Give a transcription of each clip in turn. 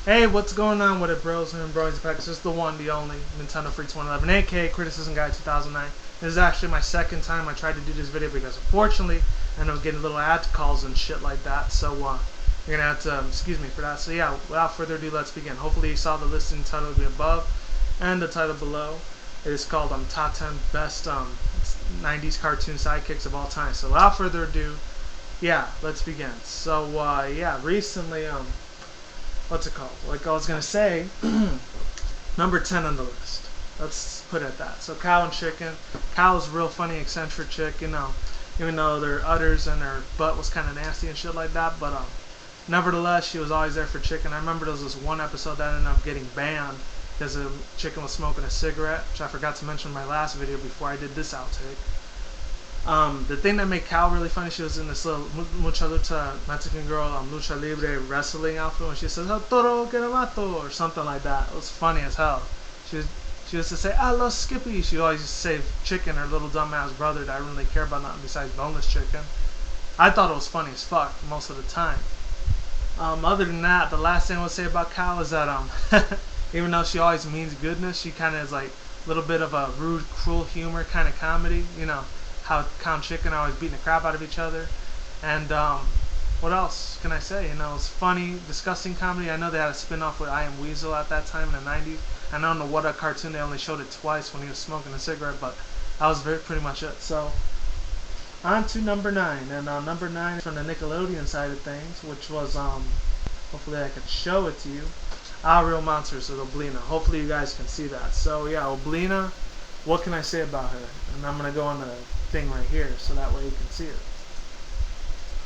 Hey, what's going on with it, bros and bros? In fact, it's just the one, the only Nintendo Freaks 111, aka Criticism Guide 2009. This is actually my second time I tried to do this video because unfortunately I ended up getting little ad calls and shit like that. So you're gonna have to excuse me for that. So yeah, without further ado, let's begin. Hopefully you saw the listing title above and the title below. It is called Top 10 Best 90's Cartoon Sidekicks of All Time. So without further ado, yeah, let's begin. So yeah, recently what's it called? Like I was gonna say, number 10 on the list. Let's put it at that. So Cow and Chicken. Cow's a real funny, eccentric chick, you know, even though their udders and her butt was kind of nasty and shit like that. But nevertheless, she was always there for Chicken. I remember there was this one episode that ended up getting banned because the chicken was smoking a cigarette, which I forgot to mention in my last video before I did this outtake. The thing that made Cow really funny, she was in this little Mucha Lucha Mexican girl Lucha Libre wrestling outfit when she says "El Toro que lo mato" or something like that. It was funny as hell. She used to say "I love Skippy." She always used to say Chicken, her little dumbass brother that I didn't really care about nothing besides boneless chicken. I thought it was funny as fuck most of the time. Other than that, the last thing I would say about Cow is that even though she always means goodness, she kind of is like a little bit of a rude, cruel humor kind of comedy, you know. How Cow and Chicken are always beating the crap out of each other. And what else can I say? You know, it's funny, disgusting comedy. I know they had a spin-off with I Am Weasel at that time in the 90s. I don't know what a cartoon, they only showed it twice when he was smoking a cigarette, but that was pretty much it. So, on to number 9. And number 9 is from the Nickelodeon side of things, which was, hopefully I can show it to you. Our Real Monsters with Oblina. Hopefully you guys can see that. So yeah, Oblina, what can I say about her? And I'm going to go on the thing right here so that way you can see it.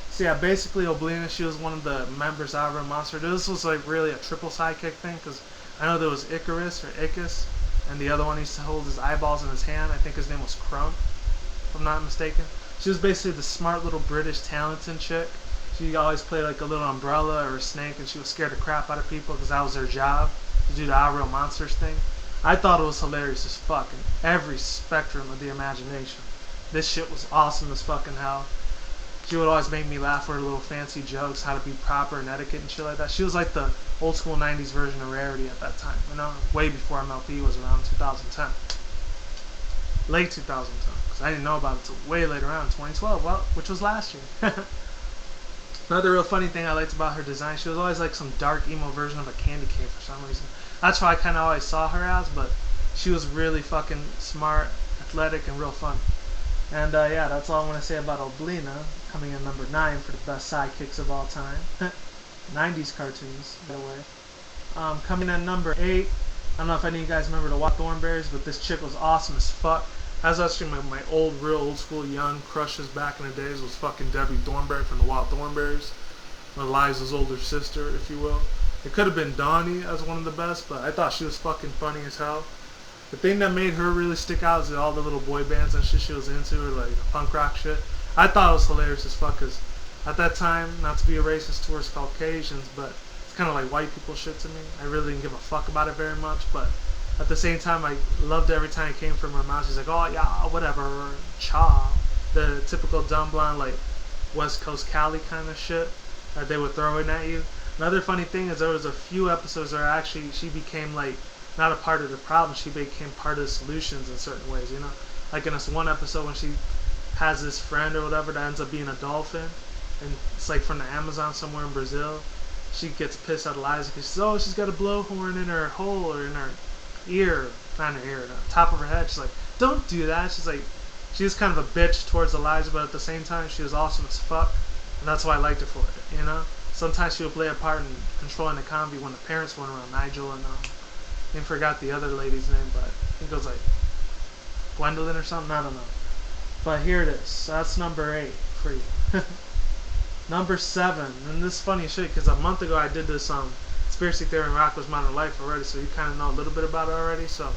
So yeah, basically Oblina, she was one of the members of Our Monster. This was like really a triple sidekick thing because I know there was Icarus or Icus, and the other one used to hold his eyeballs in his hand. I think his name was Crump, if I'm not mistaken. She was basically the smart little British talented chick. She always played like a little umbrella or a snake, and she was scared the crap out of people because that was their job, to do the Our Real Monsters thing. I thought it was hilarious as fuck in every spectrum of the imagination. This shit was awesome as fucking hell. She would always make me laugh with her little fancy jokes, how to be proper and etiquette and shit like that. She was like the old school 90s version of Rarity at that time, you know, way before MLP was around 2010. Late 2010, because I didn't know about it until way later on, 2012, well, which was last year. Another real funny thing I liked about her design, she was always like some dark emo version of a candy cane for some reason. That's why I kind of always saw her as, but she was really fucking smart, athletic, and real fun. And yeah, that's all I want to say about Oblina, coming in number 9 for the best sidekicks of all time. 90's cartoons, by the way. Coming in number 8, I don't know if any of you guys remember the Wild Thornberries, but this chick was awesome as fuck. That's actually my real old school young crushes back in the days was fucking Debbie Thornberry from the Wild Thornberries. Eliza's older sister, if you will. It could have been Donnie as one of the best, but I thought she was fucking funny as hell. The thing that made her really stick out is all the little boy bands and shit she was into, like the punk rock shit. I thought it was hilarious as fuck, because at that time, not to be a racist towards Caucasians, but it's kind of like white people shit to me. I really didn't give a fuck about it very much, but at the same time, I loved it every time it came from her mouth. She's like, oh yeah, whatever, cha. The typical dumb blonde, like West Coast Cali kind of shit that they would throw in at you. Another funny thing is there was a few episodes where actually she became like, not a part of the problem, she became part of the solutions in certain ways, you know? Like in this one episode when she has this friend or whatever that ends up being a dolphin, and it's like from the Amazon somewhere in Brazil. She gets pissed at Eliza because she says, oh, she's got a blowhorn in her hole or in her ear, not in her ear, the top of her head. She's like, don't do that. She's like, she was kind of a bitch towards Eliza, but at the same time, she was awesome as fuck, and that's why I liked her for it, you know? Sometimes she would play a part in controlling the comedy when the parents went around, Nigel and I forgot the other lady's name, but I think it was like Gwendolyn or something, I don't know. But here it is. So that's number 8 for you. Number 7, and this is funny as shit because a month ago I did this conspiracy theory in Rocko's Modern Life already, so you kind of know a little bit about it already. So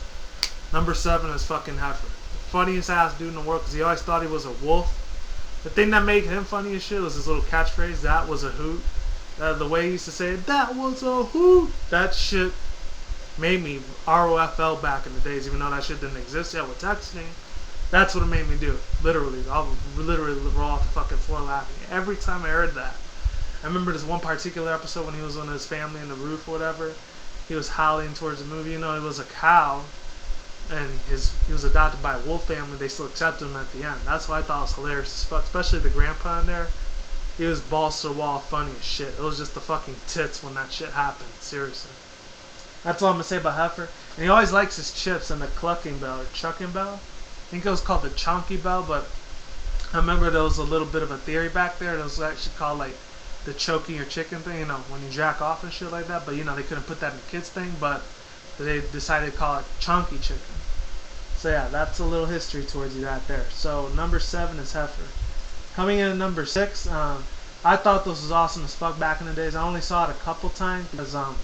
number 7 is fucking Heifer. Funniest ass dude in the world because he always thought he was a wolf. The thing that made him funny as shit was his little catchphrase, that was a hoot. The way he used to say it, that was a hoot. That shit made me ROFL back in the days, even though that shit didn't exist yet with texting. That's what it made me do. Literally. I would literally roll off the fucking floor laughing every time I heard that. I remember this one particular episode when he was on his family in the roof or whatever. He was howling towards the movie. You know, it was a cow, and he was adopted by a wolf family. They still accepted him at the end. That's why I thought it was hilarious as fuck, especially the grandpa in there. He was balls to the wall, funny as shit. It was just the fucking tits when that shit happened. Seriously. That's all I'm gonna say about Heifer. And he always likes his chips and the clucking bell or chucking bell. I think it was called the chunky bell, but I remember there was a little bit of a theory back there. It was actually called like the choking your chicken thing, you know, when you jack off and shit like that. But you know, they couldn't put that in the kids thing, but they decided to call it chunky chicken. So yeah, that's a little history towards you right there. So number 7 is Heifer. Coming in at number 6, I thought this was awesome as fuck back in the days. I only saw it a couple times because I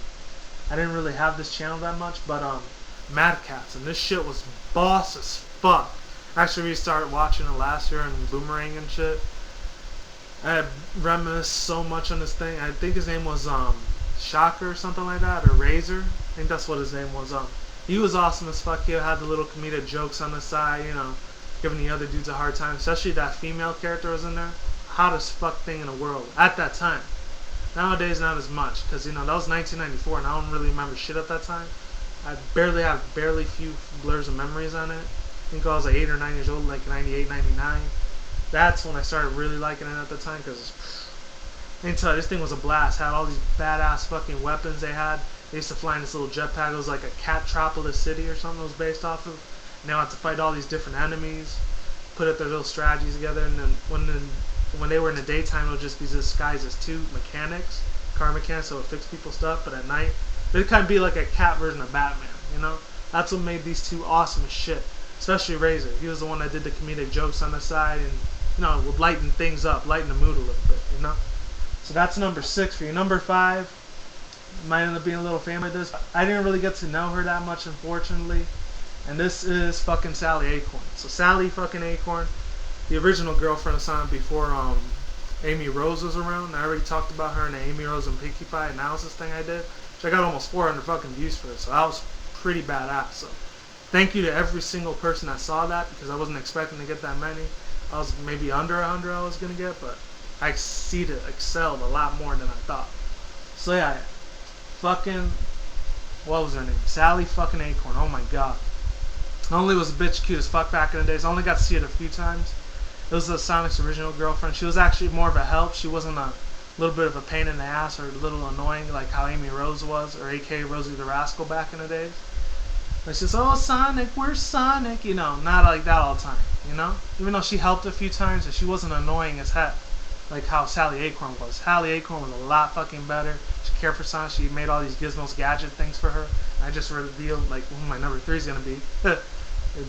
didn't really have this channel that much, but Mad Cats, and this shit was boss as fuck. Actually, we started watching it last year and Boomerang and shit. I reminisced so much on this thing. I think his name was Shocker or something like that, or Razor. I think that's what his name was. He was awesome as fuck. He had the little comedic jokes on the side, you know, giving the other dudes a hard time. Especially that female character was in there. Hottest fuck thing in the world at that time. Nowadays, not as much, because you know that was 1994, and I don't really remember shit at that time. I barely have few blurs of memories on it. I think I was like 8 or 9 years old, like 98, 99. That's when I started really liking it at the time, because I can tell you, this thing was a blast. Had all these badass fucking weapons they had. They used to fly in this little jetpack. It was like a Catropolis city or something it was based off of. And they had to fight all these different enemies, put up their little strategies together, and then when they were in the daytime, it would just be disguised as 2 mechanics, car mechanics, so it would fix people's stuff. But at night, it'd kind of be like a cat version of Batman, you know? That's what made these two awesome as shit. Especially Razor. He was the one that did the comedic jokes on the side and, you know, would lighten things up, lighten the mood a little bit, you know? So that's number 6 for you. Number 5 might end up being a little family of this. I didn't really get to know her that much, unfortunately. And this is fucking Sally Acorn. So Sally fucking Acorn, the original girlfriend of Sonic before Amy Rose was around. I already talked about her in the Amy Rose and Pinkie Pie analysis thing I did. So I got almost 400 fucking views for it. So that was pretty badass. So thank you to every single person that saw that, because I wasn't expecting to get that many. I was maybe under 100 I was going to get, but I excelled a lot more than I thought. So yeah, fucking, what was her name? Sally fucking Acorn. Oh my god. Not only was a bitch cute as fuck back in the days, I only got to see it a few times. It was Sonic's original girlfriend. She was actually more of a help. She wasn't a little bit of a pain in the ass or a little annoying like how Amy Rose was, or aka Rosie the Rascal back in the days. Like she's, oh Sonic, where's Sonic? You know, not like that all the time, you know? Even though she helped a few times, and she wasn't annoying as heck like how Sally Acorn was. Sally Acorn was a lot fucking better. She cared for Sonic. She made all these Gizmos Gadget things for her. And I just revealed like who my number 3 is going to be.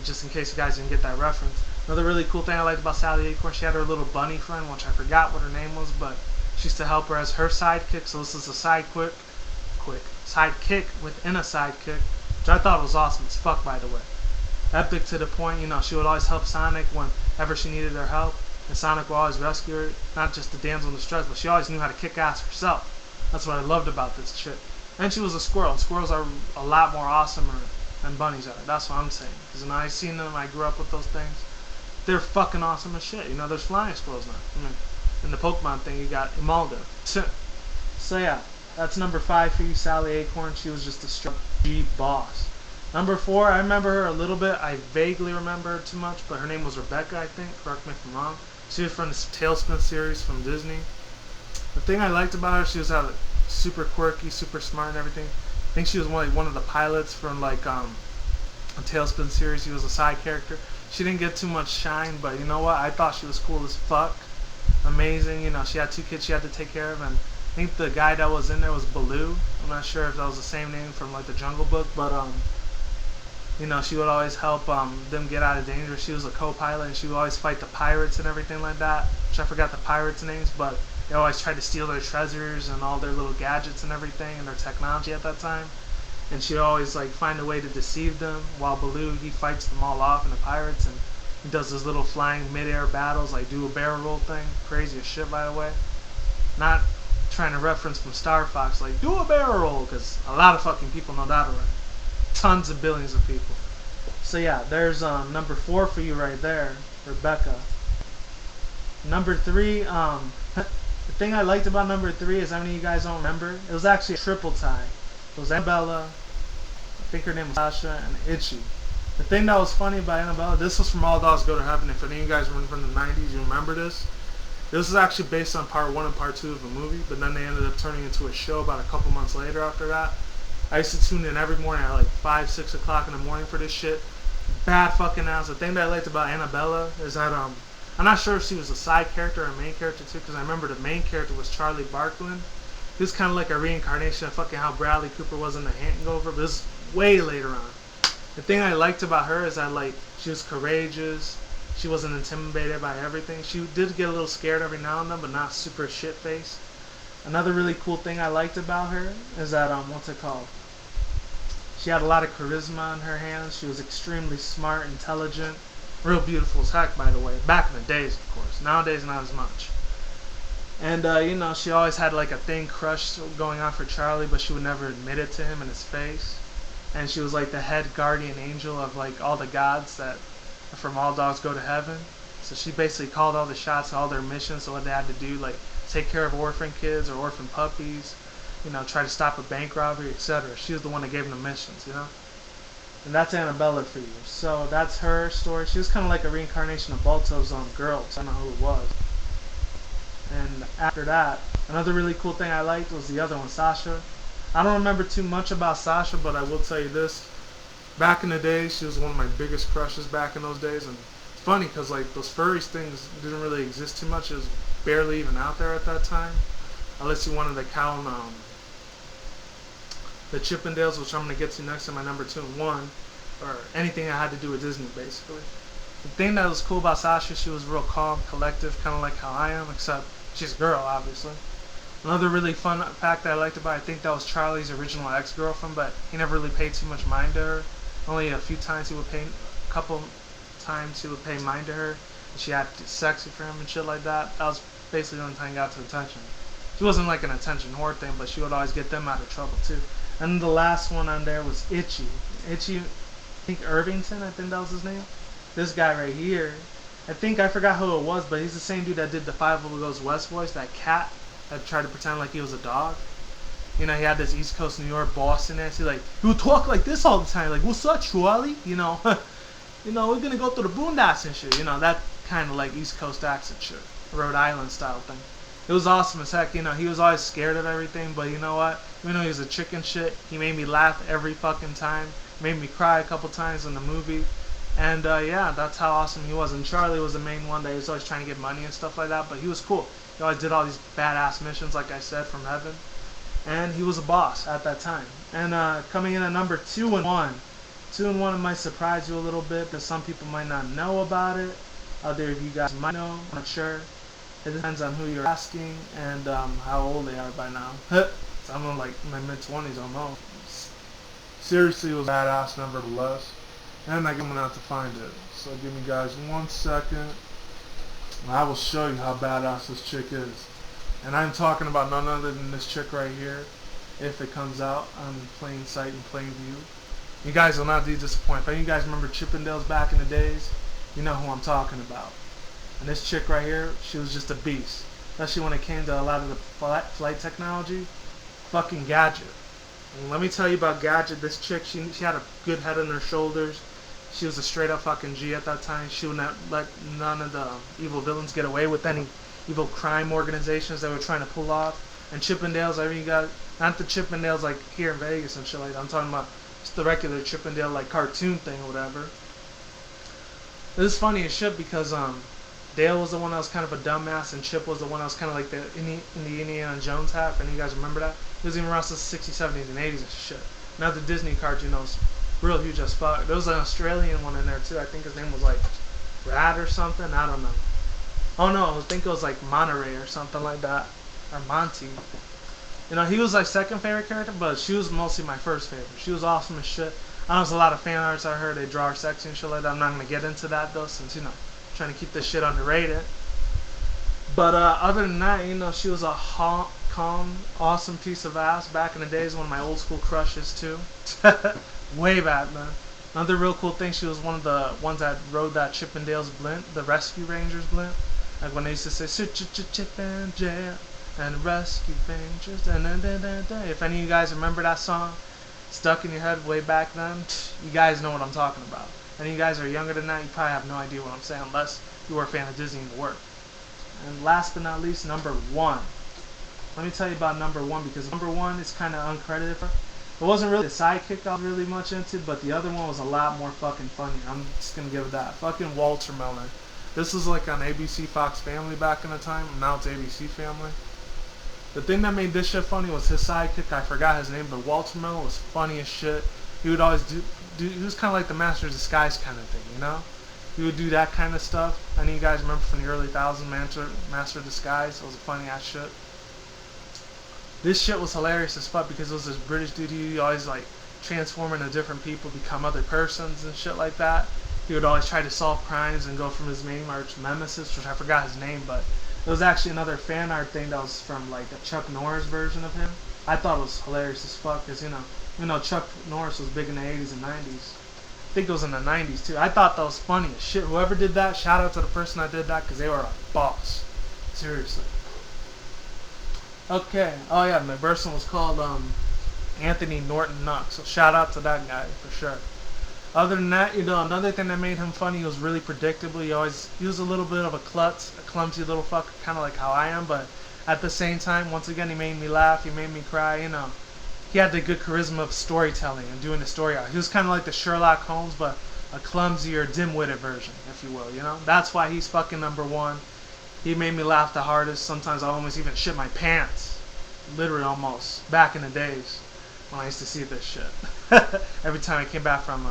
Just in case you guys didn't get that reference. Another really cool thing I liked about Sally Acorn, she had her little bunny friend, which I forgot what her name was, but she used to help her as her sidekick. So this is a sidekick within a sidekick, which I thought was awesome as fuck, by the way. Epic to the point, you know, she would always help Sonic whenever she needed her help, and Sonic would always rescue her. Not just the damsel in distress, but she always knew how to kick ass herself. That's what I loved about this chick. And she was a squirrel, and squirrels are a lot more awesomer than bunnies are. That's what I'm saying. Because when I seen them, I grew up with those things. They're fucking awesome as shit. You know, there's flying squirrels now. I mean, in the Pokemon thing, you got Imalga. So yeah, that's number 5 for you, Sally Acorn. She was just a straight G boss. Number 4, I remember her a little bit. I vaguely remember her too much, but her name was Rebecca, I think. Correct me if I'm wrong. She was from the Tailspin series from Disney. The thing I liked about her, she was super quirky, super smart and everything. I think she was one of the pilots from like a Tailspin series. She was a side character. She didn't get too much shine, but you know what? I thought she was cool as fuck. Amazing, you know. She had 2 kids she had to take care of, and I think the guy that was in there was Baloo. I'm not sure if that was the same name from like the Jungle Book, but you know, she would always help them get out of danger. She was a co-pilot, and she would always fight the pirates and everything like that. Which I forgot the pirates' names, but they always tried to steal their treasures and all their little gadgets and everything and their technology at that time. And she'd always like find a way to deceive them, while Baloo, he fights them all off in the pirates, and he does his little flying mid-air battles, like do a barrel roll thing. Crazy as shit, by the way. Not trying to reference from Star Fox, like do a barrel roll, because a lot of fucking people know that already. Tons of billions of people. So yeah, there's number 4 for you right there, Rebecca. Number 3, the thing I liked about number 3 is how many of you guys don't remember? It was actually a triple tie. It was Annabella, I think her name was Sasha, and Itchy. The thing that was funny about Annabella, this was from All Dogs Go to Heaven. If any of you guys were from the 90s, you remember this. This was actually based on part 1 and part 2 of a movie, but then they ended up turning into a show about a couple months later after that. I used to tune in every morning at like 5, 6 o'clock in the morning for this shit. Bad fucking ass. The thing that I liked about Annabella is that I'm not sure if she was a side character or a main character too, because I remember the main character was Charlie Barklin. He was kind of like a reincarnation of fucking how Bradley Cooper was in The Hangover, but this is way later on. The thing I liked about her is that like she was courageous. She wasn't intimidated by everything. She did get a little scared every now and then, but not super shit-faced. Another really cool thing I liked about her is that, what's it called? She had a lot of charisma in her hands. She was extremely smart, intelligent, real beautiful as heck, by the way. Back in the days, of course. Nowadays, not as much. And, you know, she always had like a thing crush going on for Charlie, but she would never admit it to him in his face. And she was like the head guardian angel of like all the gods that from All Dogs Go to Heaven. So she basically called all the shots and all their missions. So what they had to do, like take care of orphan kids or orphan puppies, you know, try to stop a bank robbery, etc. She was the one that gave them the missions, you know. And that's Annabella for you. So that's her story. She was kind of like a reincarnation of Balto's girls. I don't know who it was. And after that, another really cool thing I liked was the other one, Sasha. I don't remember too much about Sasha, but I will tell you this. Back in the day, she was one of my biggest crushes back in those days. And it's funny because like those furries things didn't really exist too much. It was barely even out there at that time. Unless you wanted to count the Chippendales, which I'm going to get to next in my number 2 and 1. Or anything that had to do with Disney, basically. The thing that was cool about Sasha, she was real calm, collective, kind of like how I am, except she's a girl, obviously. Another really fun fact that I liked about her, I think that was Charlie's original ex-girlfriend, but he never really paid too much mind to her. Only a few times he would pay, a couple times he would pay mind to her, and she acted sexy for him and shit like that. That was basically the only time he got to attention. She wasn't like an attention whore thing, but she would always get them out of trouble too. And the last one on there was Itchy. Itchy, I think Irvington, I think that was his name. This guy right here, I forgot who it was, but he's the same dude that did the Five Little Goes West voice, that cat that tried to pretend like he was a dog. You know, he had this East Coast New York Boston accent, like, he would talk like this all the time, like, what's up, Charlie? You know, we're gonna go through the boondocks and shit, you know, that kind of like East Coast accent shit, Rhode Island style thing. It was awesome as heck, you know, he was always scared of everything, but you know what, even though he was a chicken shit, he made me laugh every fucking time, made me cry a couple times in the movie, and yeah, that's how awesome he was. And Charlie was the main one that he was always trying to get money and stuff like that, but he was cool. He always did all these badass missions, like I said, from heaven. And he was a boss at that time. And coming in at number 2 and 1. 2 and 1 might surprise you a little bit, because some people might not know about it. Other of you guys might know, I'm not sure. It depends on who you're asking and how old they are by now. So I'm in like my mid-20s almost. Seriously, it was badass nevertheless. And I'm going to have to find it. So give me guys 1 second. And I will show you how badass this chick is. And I'm talking about none other than this chick right here. If it comes out on plain sight and plain view. You guys will not be disappointed. If you guys remember Chippendales back in the days, you know who I'm talking about. And this chick right here, she was just a beast. Especially when it came to a lot of the flight technology. Fucking Gadget. And let me tell you about Gadget. This chick, she had a good head on her shoulders. She was a straight up fucking G at that time. She would not let none of the evil villains get away with any evil crime organizations that were trying to pull off. And Chippendales, I mean, you got, not the Chippendales like here in Vegas and shit like that. I'm talking about just the regular Chippendale like cartoon thing or whatever. This is funny as shit because Dale was the one that was kind of a dumbass, and Chip was the one that was kind of like in the Indiana Jones hat. If any of you guys remember that, he was even around since the 60s, 70s, and 80s and shit. Now the Disney cartoon was real huge as fuck. There was an Australian one in there too. I think his name was like Brad or something. I don't know. Oh no, I think it was like Monterey or something like that, or Monty. You know, he was like second favorite character, but she was mostly my first favorite. She was awesome as shit. I know there's a lot of fan arts I heard. They draw her sexy and shit like that. I'm not gonna get into that though, since, you know, I'm trying to keep this shit underrated. But other than that, you know, she was a calm, awesome piece of ass. Back in the days, one of my old school crushes too. Way back, man. Another real cool thing, she was one of the ones that rode that Chippendales blimp, the Rescue Rangers blimp. Like when they used to say, Chip and Jam. and rescue rangers. If any of you guys remember that song, stuck in your head way back then, you guys know what I'm talking about. Any of you guys are younger than that, you probably have no idea what I'm saying unless you were a fan of Disney and the work. And last but not least, number 1. Let me tell you about number 1 because number 1 is kind of uncredited. It wasn't really a sidekick I was really much into, but the other one was a lot more fucking funny. I'm just gonna give it that. Fucking Walter Melon. This was like on ABC Fox Family back in the time. Now it's ABC Family. The thing that made this shit funny was his sidekick. I forgot his name, but Walter Melon was funny as shit. He would always do he was kind of like the Master of Disguise kind of thing, you know? He would do that kind of stuff. Any of you guys remember from the early 2000s, Master of Disguise? It was a funny ass shit. This shit was hilarious as fuck because it was this British dude who always like transform into different people, become other persons and shit like that. He would always try to solve crimes and go from his main arch nemesis, which I forgot his name, but it was actually another fan art thing that was from like a Chuck Norris version of him. I thought it was hilarious as fuck because you know Chuck Norris was big in the 80s and 90s. I think it was in the 90s too. I thought that was funny as shit. Whoever did that, shout out to the person that did that because they were a boss. Seriously. Okay. Oh yeah, my person was called Anthony Norton Knox. So shout out to that guy for sure. Other than that, another thing that made him funny, he was really predictable. He was a little bit of a klutz, a clumsy little fucker, kind of like how I am, but at the same time, once again, he made me laugh, he made me cry, He had the good charisma of storytelling and doing the story out. He was kind of like the Sherlock Holmes, but a clumsier, dim-witted version, if you will, That's why he's fucking number 1. He made me laugh the hardest. Sometimes I almost even shit my pants. Literally almost. Back in the days when I used to see this shit. Every time I came back from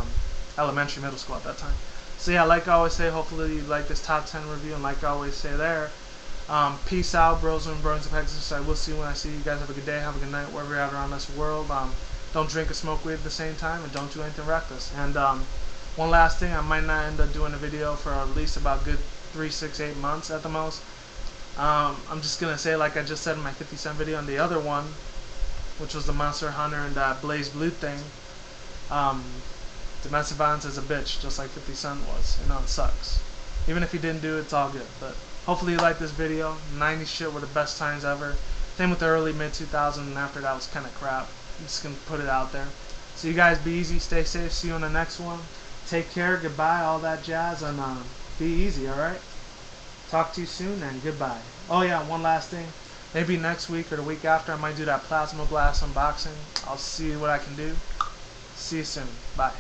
elementary, middle school at that time. So yeah, like I always say, hopefully you like this top 10 review, and like I always say there, peace out, bros and bros of Texas. I will see you when I see you. Guys have a good day, have a good night, wherever you're at around this world. Don't drink or smoke weed at the same time, and don't do anything reckless. And one last thing, I might not end up doing a video for at least about good 3, 6, 8 months at the most. I'm just gonna say, like I just said in my 50 Cent video, and the other one, which was the Monster Hunter and Blaze Blue thing, domestic violence is a bitch, just like 50 Cent was. It sucks. Even if he didn't do it, it's all good. But hopefully you like this video. 90s shit were the best times ever. Same with the early mid-2000s, and after that was kind of crap. I'm just gonna put it out there. So you guys be easy, stay safe. See you on the next one. Take care, goodbye, all that jazz, and be easy, alright? Talk to you soon, and goodbye. Oh yeah, one last thing. Maybe next week or the week after I might do that plasma glass unboxing. I'll see what I can do. See you soon. Bye.